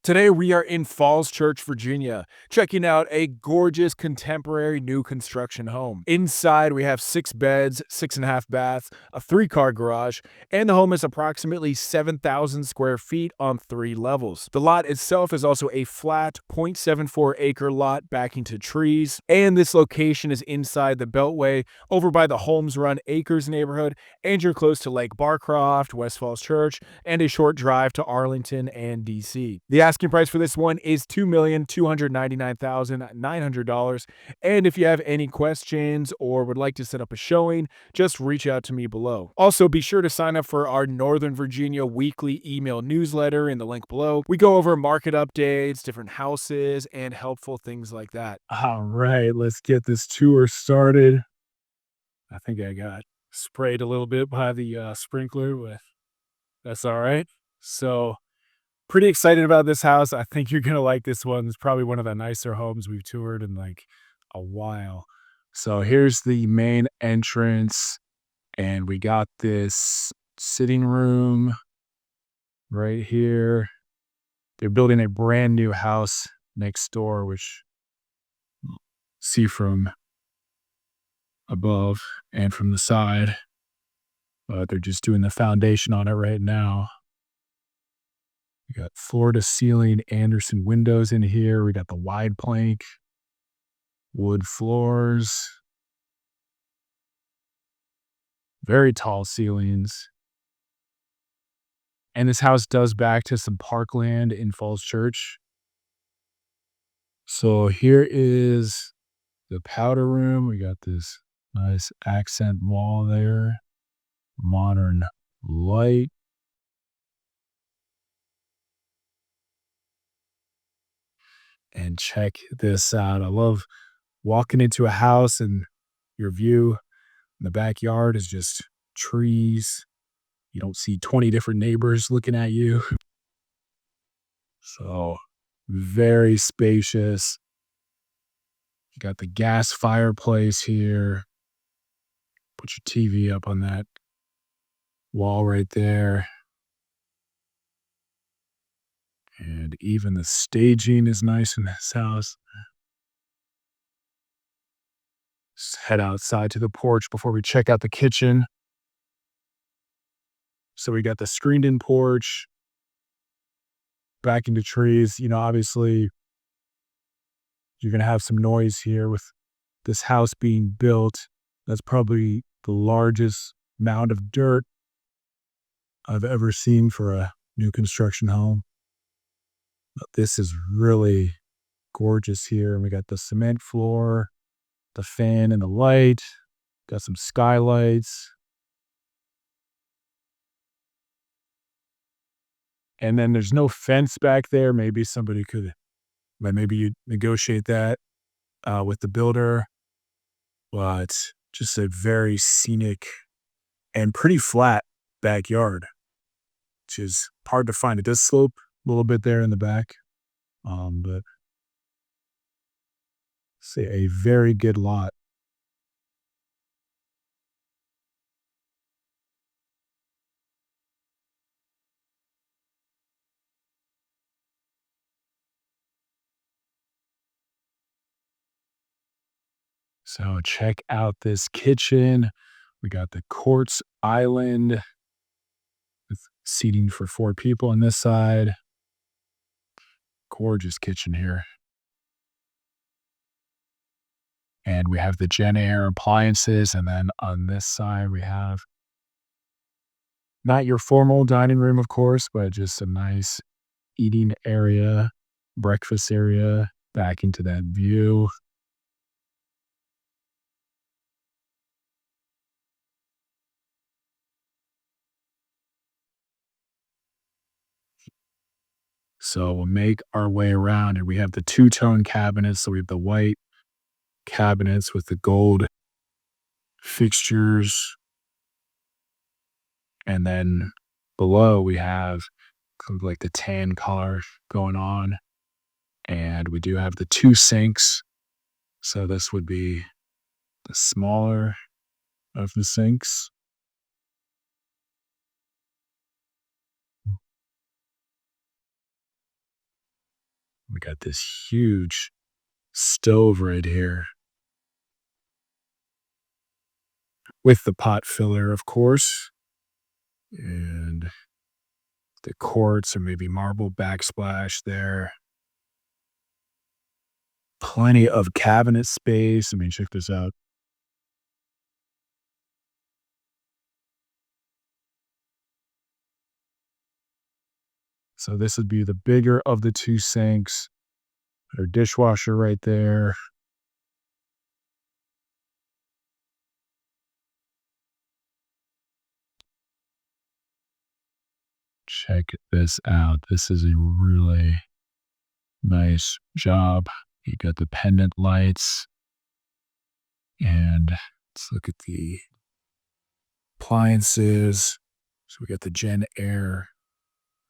Today we are in Falls Church, Virginia, checking out a gorgeous contemporary new construction home. Inside we have 6 beds, 6.5 baths, a 3-car garage, and the home is approximately 7,000 square feet on 3 levels. The lot itself is also a flat 0.74-acre lot backing to trees, and this location is inside the Beltway over by the Holmes Run Acres neighborhood, and you're close to Lake Barcroft, West Falls Church, and a short drive to Arlington and DC. The asking price for this one is $2,299,900. And if you have any questions or would like to set up a showing, just reach out to me below. Also, be sure to sign up for our Northern Virginia weekly email newsletter in the link below. We go over market updates, different houses, and helpful things like that. All right, let's get this tour started. I think I got sprayed a little bit by the sprinkler, but that's all right. So, pretty excited about this house. I think you're gonna like this one. It's probably one of the nicer homes we've toured in like a while. So here's the main entrance, and we got this sitting room right here. They're building a brand new house next door, which you'll see from above and from the side. But they're just doing the foundation on it right now. We got floor to ceiling Anderson windows in here. We got the wide plank, wood floors, very tall ceilings. And this house does back to some parkland in Falls Church. So here is the powder room. We got this nice accent wall there, modern light. And check this out. I love walking into a house and your view in the backyard is just trees. You don't see 20 different neighbors looking at you. So very spacious. You got the gas fireplace here. Put your TV up on that wall right there. And even the staging is nice in this house. Let's head outside to the porch before we check out the kitchen. So we got the screened-in porch, back into trees. You know, obviously, you're going to have some noise here with this house being built. That's probably the largest mound of dirt I've ever seen for a new construction home. But this is really gorgeous here. And we got the cement floor, the fan and the light, got some skylights. And then there's no fence back there. Maybe somebody could, but maybe you negotiate that with the builder. But just a very scenic and pretty flat backyard, which is hard to find. It does slope a little bit there in the back, but say a very good lot. So check out this kitchen. We got the quartz island with seating for 4 people on this side. Gorgeous kitchen here. And we have the Jen Air appliances. And then on this side, we have not your formal dining room, of course, but just a nice eating area, breakfast area, back into that view. So we'll make our way around, and we have the two-tone cabinets. So we have the white cabinets with the gold fixtures. And then below we have kind of like the tan color going on. And we do have the 2 sinks. So this would be the smaller of the sinks. We got this huge stove right here with the pot filler, of course, and the quartz or maybe marble backsplash there. Plenty of cabinet space. I mean, check this out. So this would be the bigger of the two sinks. Our dishwasher right there. Check this out. This is a really nice job. You got the pendant lights, and let's look at the appliances. So we got the Gen Air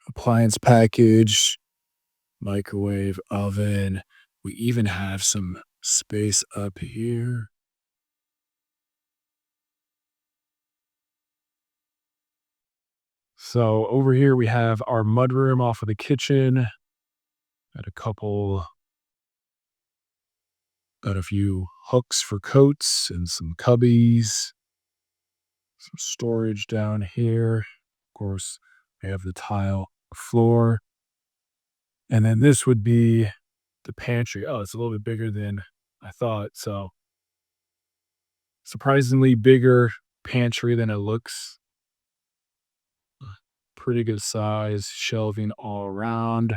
appliance package, microwave, oven. We even have some space up here. So over here we have our mudroom off of the kitchen. Got a couple, got a few hooks for coats and some cubbies. Some storage down here. Of course, we have the tile floor. And then this would be the pantry. Oh, it's a little bit bigger than I thought. So surprisingly bigger pantry than it looks. Pretty good size, shelving all around.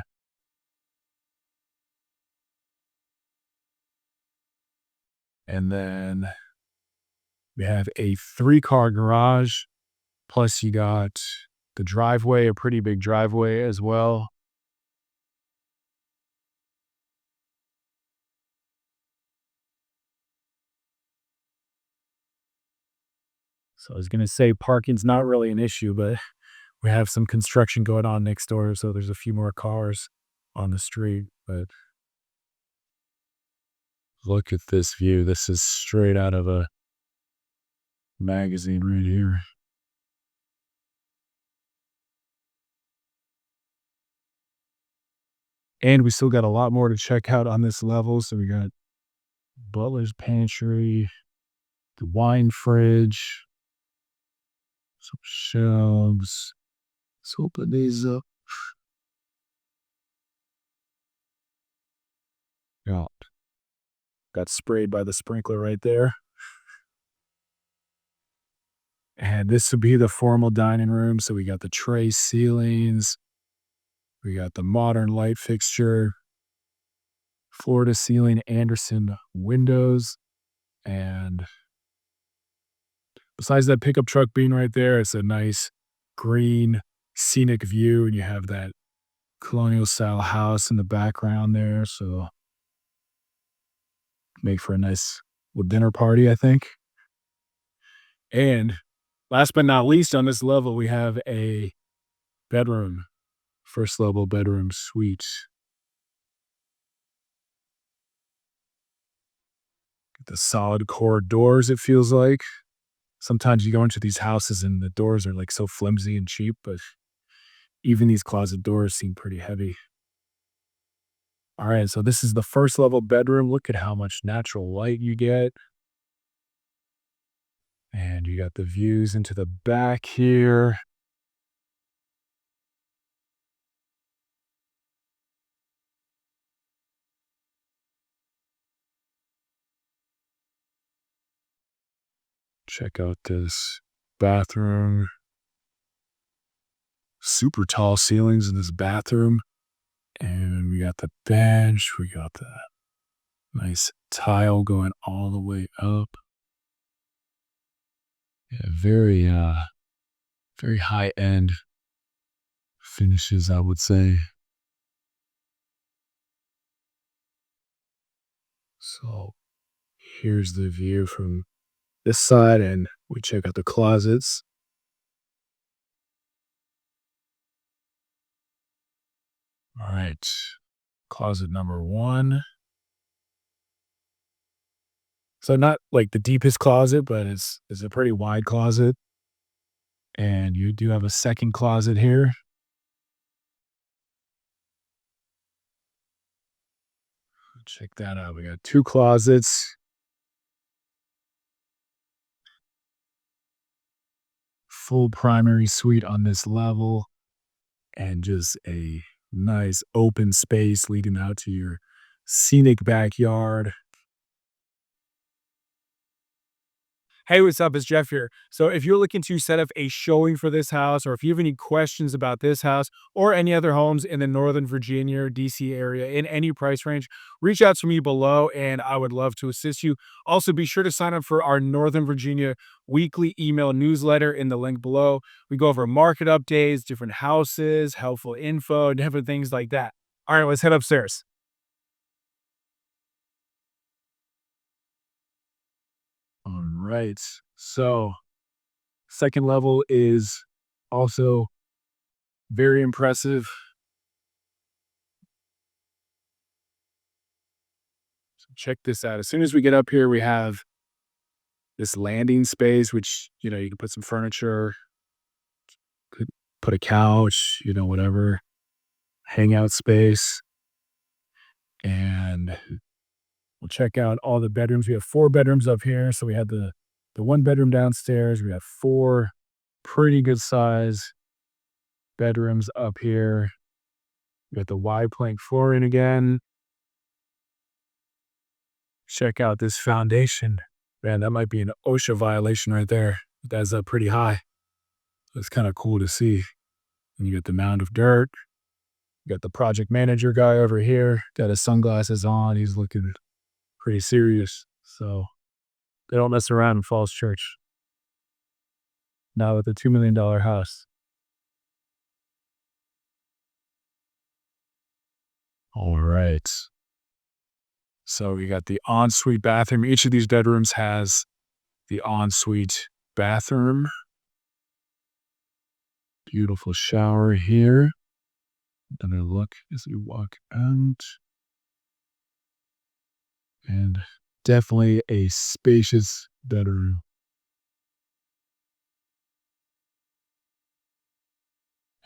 And then we have a 3-car garage. Plus you got the driveway, a pretty big driveway as well. So I was going to say parking's not really an issue, but we have some construction going on next door, so there's a few more cars on the street. But look at this view. This is straight out of a magazine right here. And we still got a lot more to check out on this level. So we got butler's pantry, the wine fridge, some shelves. Let's open these up. Got sprayed by the sprinkler right there. And this would be the formal dining room. So we got the tray ceilings. We got the modern light fixture, floor to ceiling Anderson windows. And besides that pickup truck being right there, it's a nice green scenic view. And you have that colonial style house in the background there. So make for a nice little dinner party, I think. And last but not least, on this level, we have a bedroom, first level bedroom suite. The solid core doors, it feels like. Sometimes you go into these houses and the doors are like so flimsy and cheap, but even these closet doors seem pretty heavy. All right, so this is the first level bedroom. Look at how much natural light you get. And you got the views into the back here. Check out this bathroom. Super tall ceilings in this bathroom. And we got the bench. We got the nice tile going all the way up. Yeah, very high end finishes, I would say. So here's the view from this side, and we check out the closets. All right, closet number 1. So not like the deepest closet, but it's a pretty wide closet. And you do have a second closet here. Check that out. We got two closets, full primary suite on this level, and just a nice open space leading out to your scenic backyard. Hey, what's up? It's Jeff here. So, if you're looking to set up a showing for this house, or if you have any questions about this house or any other homes in the Northern Virginia or DC area in any price range, reach out to me below and I would love to assist you. Also, be sure to sign up for our Northern Virginia weekly email newsletter in the link below. We go over market updates, different houses, helpful info, different things like that. All right, let's head upstairs. All right. So, second level is also very impressive. So check this out. As soon as we get up here, we have this landing space, which, you can put some furniture, could put a couch, whatever, hangout space. And we'll check out all the bedrooms. We have four bedrooms up here. So we have the one bedroom downstairs. We have four pretty good size bedrooms up here. We got the wide plank flooring again. Check out this foundation. Man, that might be an OSHA violation right there. That's pretty high. It's kind of cool to see. And you got the mound of dirt. You got the project manager guy over here. Got his sunglasses on. He's looking pretty serious. So they don't mess around in Falls Church. Not with a $2 million house. All right. So we got the ensuite bathroom. Each of these bedrooms has the ensuite bathroom. Beautiful shower here. Another look as we walk out. And definitely a spacious bedroom.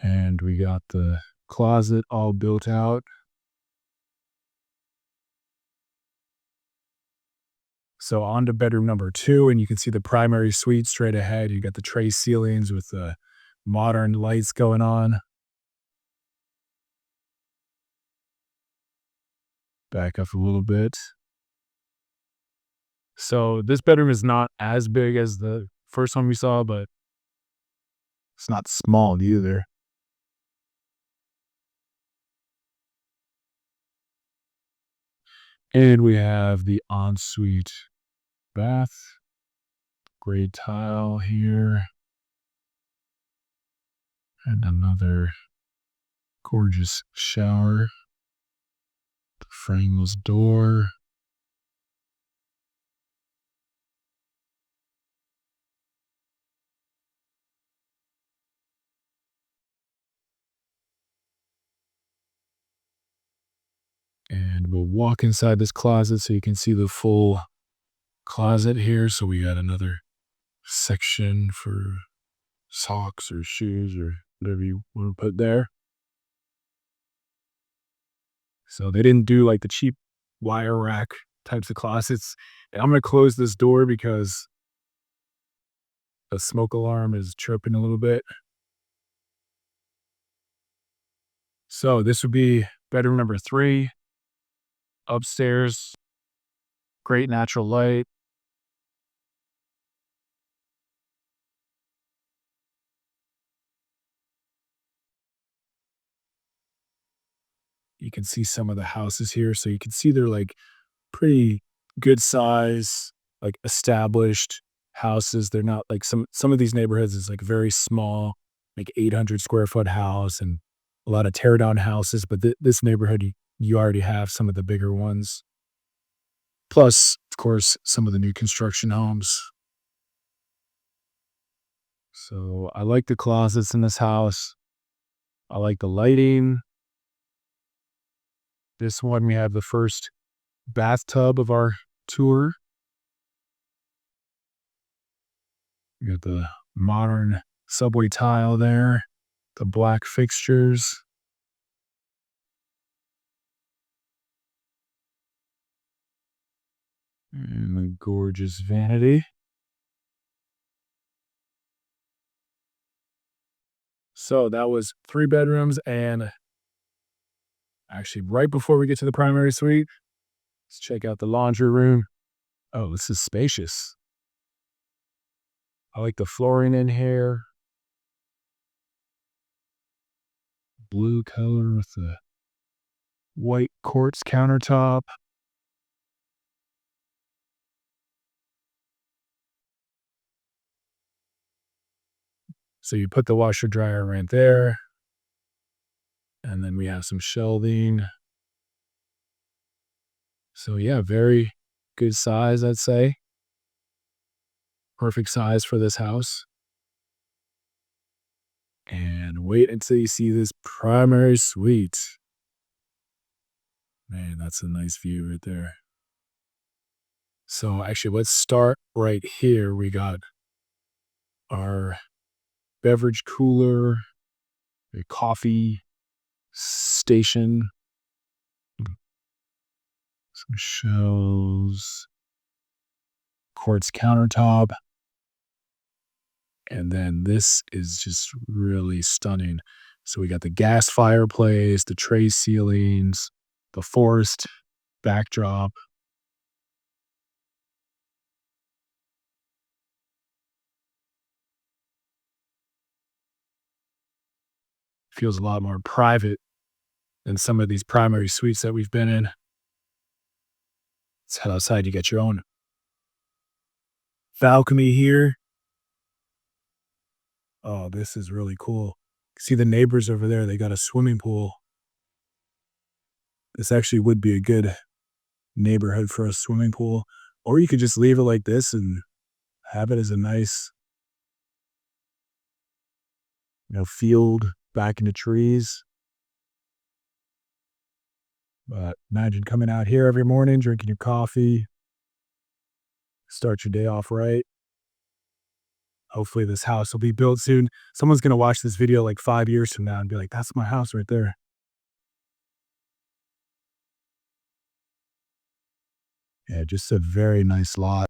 And we got the closet all built out. So on to bedroom number 2, and you can see the primary suite straight ahead. You got the tray ceilings with the modern lights going on. Back up a little bit. So this bedroom is not as big as the first one we saw, but it's not small either. And we have the ensuite bath. Gray tile here. And another gorgeous shower. The frameless door. And we'll walk inside this closet so you can see the full closet here. So we got another section for socks or shoes or whatever you want to put there. So they didn't do like the cheap wire rack types of closets. And I'm going to close this door because the smoke alarm is chirping a little bit. So this would be bedroom number 3. Upstairs, great natural light. You can see some of the houses here. So you can see they're like pretty good size, like established houses. They're not like some of these neighborhoods is like very small, like 800 square foot house and a lot of tear down houses. But this neighborhood, you already have some of the bigger ones. Plus, of course, some of the new construction homes. So I like the closets in this house. I like the lighting. This one, we have the first bathtub of our tour. We got the modern subway tile there, the black fixtures. And the gorgeous vanity. So that was 3 bedrooms, and actually, right before we get to the primary suite, let's check out the laundry room. Oh, this is spacious. I like the flooring in here. Blue color with the white quartz countertop. So you put the washer dryer right there. And then we have some shelving. So yeah, very good size, I'd say. Perfect size for this house. And wait until you see this primary suite. Man, that's a nice view right there. So actually, let's start right here. We got our beverage cooler, a coffee station, some shelves, quartz countertop. And then this is just really stunning. So we got the gas fireplace, the tray ceilings, the forest backdrop. Feels a lot more private than some of these primary suites that we've been in. Let's head outside. You get your own balcony here. Oh, this is really cool. See the neighbors over there, they got a swimming pool. This actually would be a good neighborhood for a swimming pool. Or you could just leave it like this and have it as a nice, field back in the trees. But imagine coming out here every morning, drinking your coffee, start your day off right. Hopefully this house will be built soon. Someone's going to watch this video like 5 years from now and be like, that's my house right there. Yeah, just a very nice lot.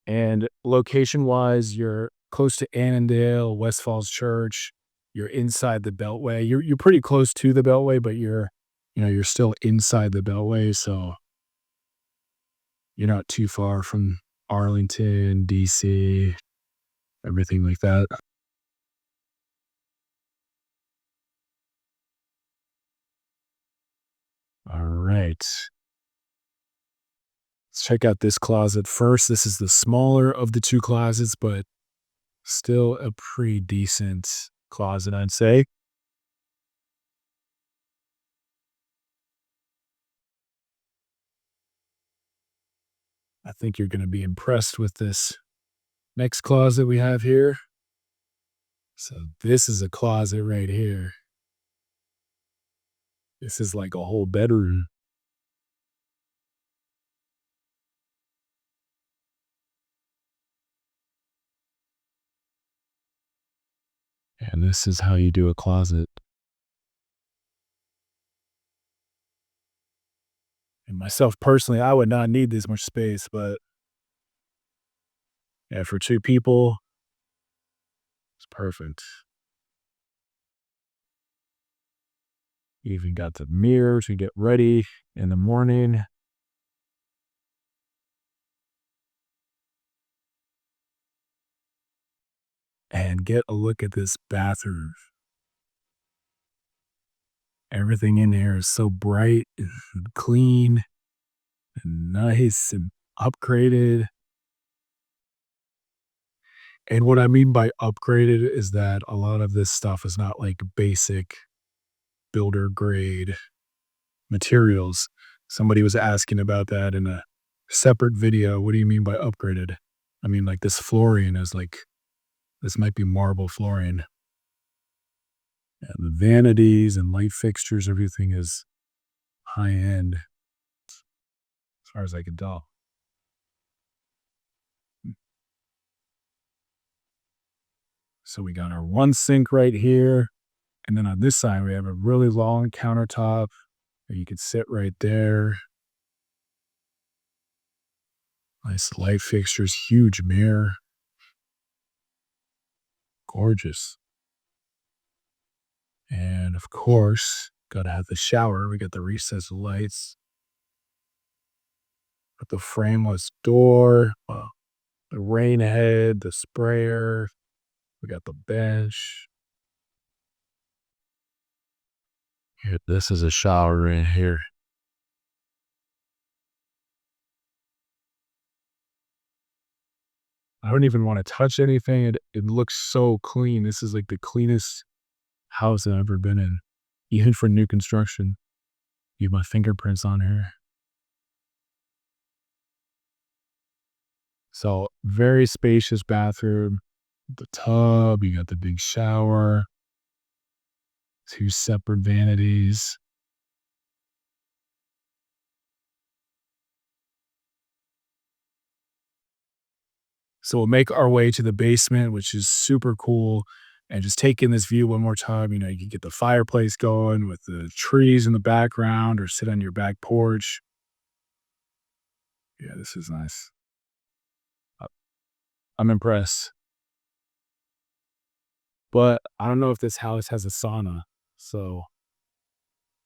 And location wise, you're close to Annandale, West Falls Church. You're inside the Beltway. You're pretty close to the Beltway, but you're still inside the Beltway, so you're not too far from Arlington, DC, everything like that. All right. Let's check out this closet first. This is the smaller of the 2 closets, but still a pretty decent closet, I'd say. I think you're gonna be impressed with this next closet we have here. So this is a closet right here. This is like a whole bedroom. And this is how you do a closet. And myself personally, I would not need this much space, but yeah, for 2 people, it's perfect. You even got the mirror to get ready in the morning. And get a look at this bathroom. Everything in here is so bright and clean and nice and upgraded. And what I mean by upgraded is that a lot of this stuff is not like basic builder grade materials. Somebody was asking about that in a separate video. What do you mean by upgraded? I mean, like this flooring is like, this might be marble flooring. And the vanities and light fixtures, everything is high end as far as I can tell. So we got our one sink right here. And then on this side, we have a really long countertop where you could sit right there. Nice light fixtures, huge mirror. Gorgeous. And of course, gotta have the shower. We got the recessed lights, got the frameless door, the rain head, the sprayer. We got the bench. Here, this is a shower in here. I don't even want to touch anything. It looks so clean. This is like the cleanest house I've ever been in, even for new construction. You have my fingerprints on here. So very spacious bathroom, the tub, you got the big shower, two separate vanities. So we'll make our way to the basement, which is super cool. And just take in this view one more time. You know, you can get the fireplace going with the trees in the background or sit on your back porch. Yeah, this is nice. I- I'm impressed. But I don't know if this house has a sauna. So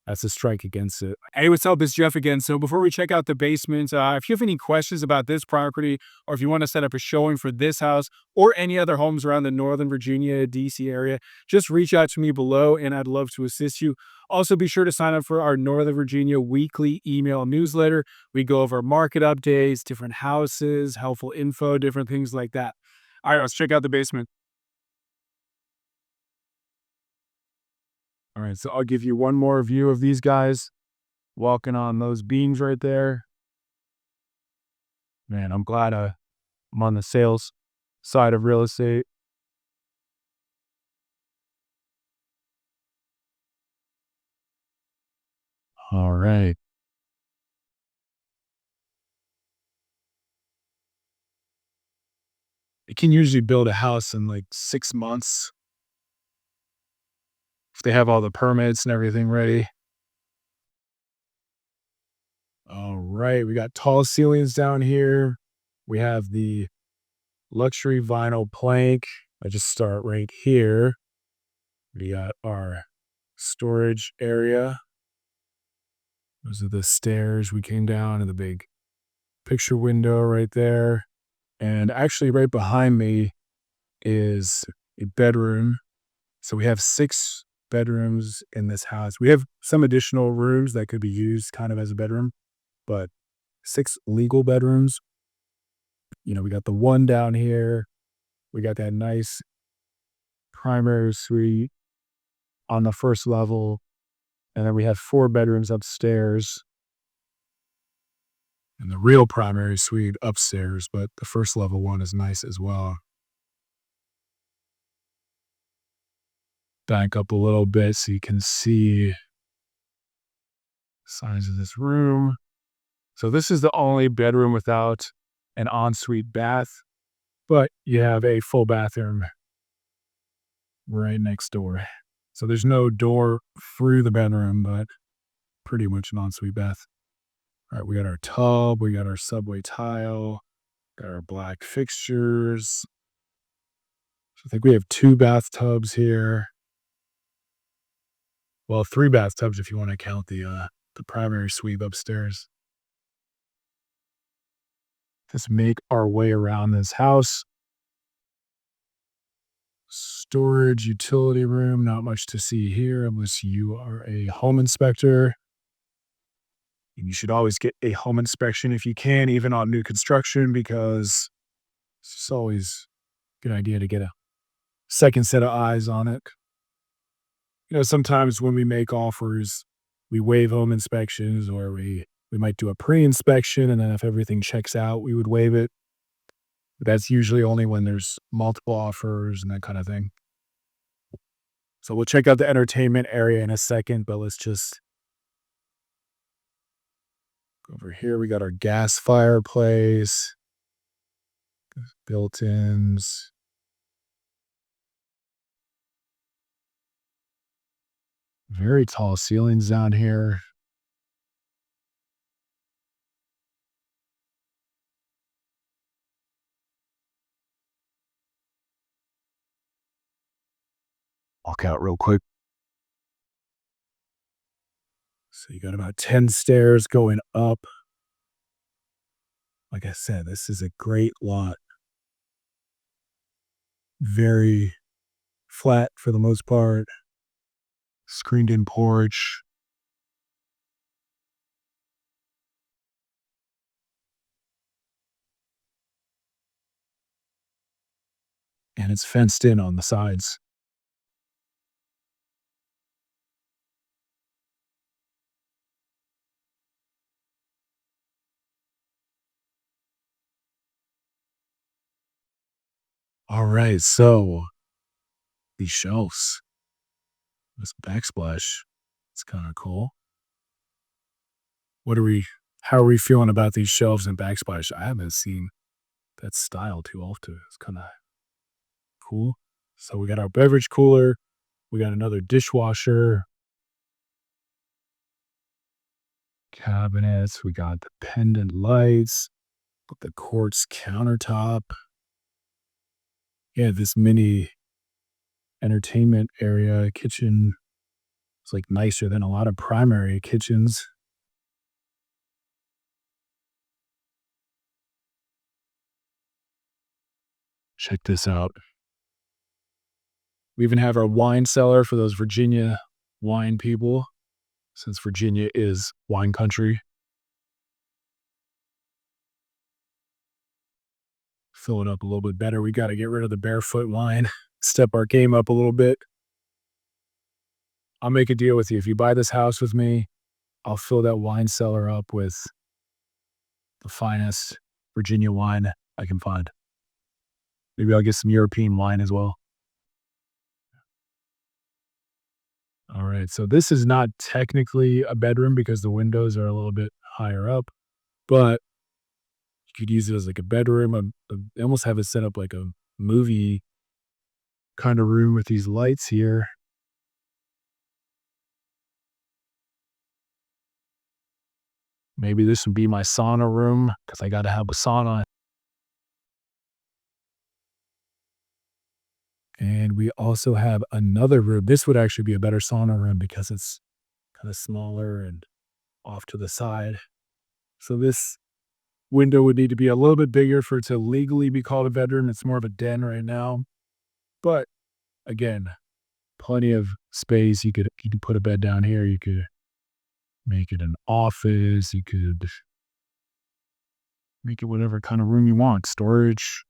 that's a strike against it. Hey, what's up? It's Jeff again. So before we check out the basement, if you have any questions about this property, or if you want to set up a showing for this house or any other homes around the Northern Virginia, DC area, just reach out to me below and I'd love to assist you. Also, be sure to sign up for our Northern Virginia weekly email newsletter. We go over market updates, different houses, helpful info, different things like that. All right, let's check out the basement. All right, so I'll give you one more view of these guys walking on those beams right there. Man, I'm glad I'm on the sales side of real estate. All right. You can usually build a house in like 6 months if they have all the permits and everything ready. All right. We got tall ceilings down here. We have the luxury vinyl plank. I just start right here. We got our storage area. Those are the stairs we came down and the big picture window right there. And actually, right behind me is a bedroom. So we have 6 bedrooms in this house. We have some additional rooms that could be used kind of as a bedroom, but 6 legal bedrooms. You know, we got the one down here. We got that nice primary suite on the first level. And then we have 4 bedrooms upstairs and the real primary suite upstairs, but the first level one is nice as well. Back up a little bit so you can see the size of this room. So this is the only bedroom without an ensuite bath, but you have a full bathroom right next door. So there's no door through the bedroom, but pretty much an ensuite bath. All right, we got our tub, we got our subway tile, got our black fixtures. So I think we have 2 bathtubs here. Well, 3 bathtubs if you want to count the primary suite upstairs. Let's make our way around this house. Storage utility room, not much to see here unless you are a home inspector. And you should always get a home inspection if you can, even on new construction, because it's always a good idea to get a second set of eyes on it. You know, sometimes when we make offers, we waive home inspections or we might do a pre-inspection, and then if everything checks out, we would waive it. But that's usually only when there's multiple offers and that kind of thing. So we'll check out the entertainment area in a second, but let's just go over here. We got our gas fireplace, built-ins. Very tall ceilings down here. Walk out real quick. So you got about 10 stairs going up. Like I said, this is a great lot. Very flat for the most part. Screened in porch. And it's fenced in on the sides. All right, so these shelves, this backsplash, it's kind of cool. What are we? How are we feeling about these shelves and backsplash? I haven't seen that style too often. It's kind of cool. So we got our beverage cooler. We got another dishwasher, cabinets. We got the pendant lights, the quartz countertop. Yeah, this mini entertainment area kitchen. It's like nicer than a lot of primary kitchens. Check this out. We even have our wine cellar for those Virginia wine people, since Virginia is wine country. Fill it up a little bit better. We got to get rid of the barefoot wine, step our game up a little bit. I'll make a deal with you. If you buy this house with me, I'll fill that wine cellar up with the finest Virginia wine I can find. Maybe I'll get some European wine as well. All right. So this is not technically a bedroom because the windows are a little bit higher up, but you could use it as like a bedroom. They almost have it set up like a movie kind of room with these lights here. Maybe this would be my sauna room because I got to have a sauna. And we also have another room. This would actually be a better sauna room because it's kind of smaller and off to the side. So this window would need to be a little bit bigger for it to legally be called a bedroom. It's more of a den right now. But again, plenty of space. You could put a bed down here. You could make it an office. You could make it whatever kind of room you want. Storage.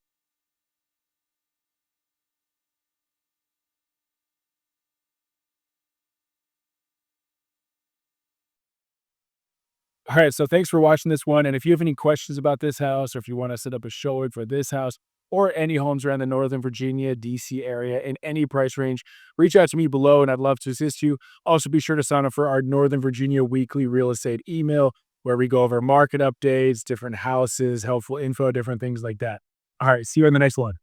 All right, so thanks for watching this one. And if you have any questions about this house, or if you want to set up a showing for this house or any homes around the Northern Virginia, DC area in any price range, reach out to me below and I'd love to assist you. Also, be sure to sign up for our Northern Virginia weekly real estate email where we go over market updates, different houses, helpful info, different things like that. All right, see you in the next one.